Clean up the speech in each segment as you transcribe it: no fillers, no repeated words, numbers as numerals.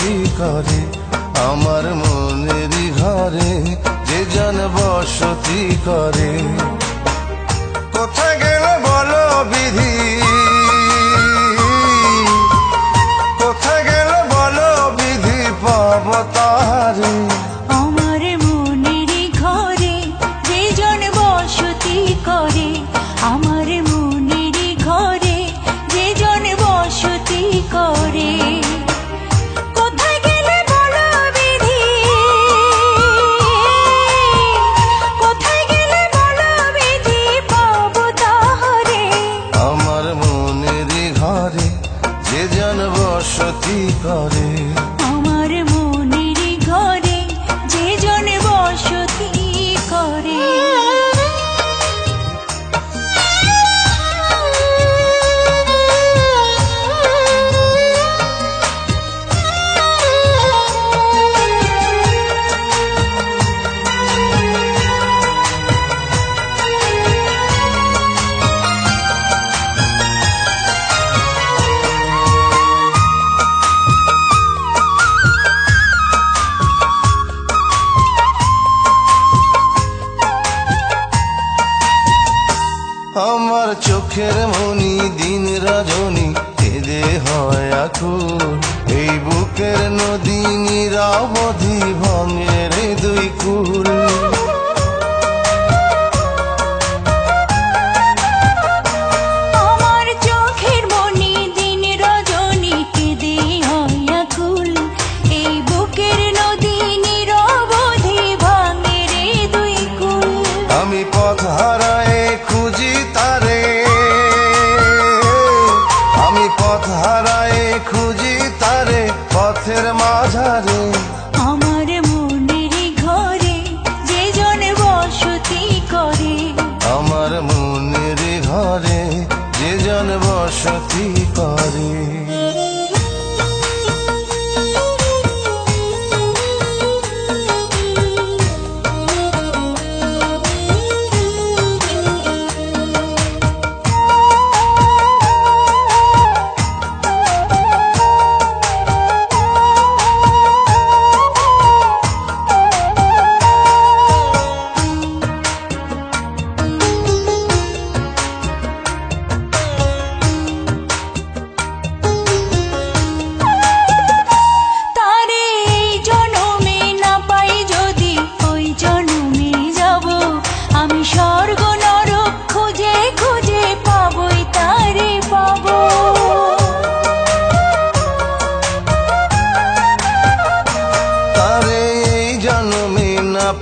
বসতি করে, আমার মনেরই ঘরে যে জন বসতি করে। কোথায় গেল বলো বিধি, কোথায় গেল বলো বিধি, পাব তাহারে। আমার মনেরই ঘরে যে জন বসতি করে, আমার মনেরই ঘরে যে জন বসতি করে। কোথায় গেলে বলো বিধি, কোথায় গেলে বলো বিধি, পাবো তাহারে। আমার মনেরই ঘরে যে জন বসতি করে, আমার মনেরই ঘরে যে জন বসতি করে। আমার চোখের মনি দিন রজনী কেঁদে হয় আকুল, এই বুকের নদী নিরাবধি ভাঙে রে দুই কুল। আমার চোখের মনি দিন রজনী কেঁদে হয় আকুল, এই বুকের নদী নিরবধি ভাঙে রে দুই কুল। আমি পথ হারায়ে খুঁজি তারে, আমি পথ হারায়ে খুঁজি তারে পথের মাঝারে। আমার মনেরই ঘরে যে জন বসতি করে, আমার মনেরই ঘরে যে জন বসতি করে।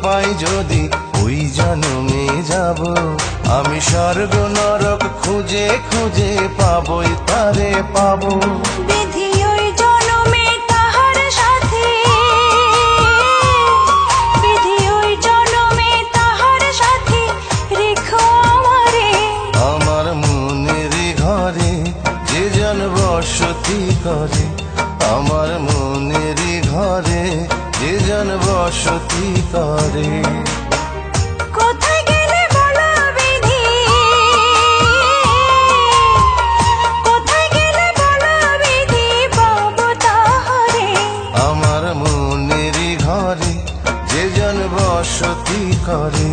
পাই যদি ওই জন্মে যাব, আমি স্বর্গ নরক খুঁজে খুঁজে পাবই তারে পাবো। বিধি ওই জন্মে তাহার সাথে, বিধি ওই জন্মে তাহার সাথে রেখো আমারে। আমার মনেরই ঘরে যে জন বসতি করে, আমার মনেরই ঘরে যে জন বসতি করে। কোথায় গেলে বলো বিধি, কোথায় গেলে বলো বিধি, পাবো তাহারে। আমার মনেরই ঘরে যে জন বসতি করে।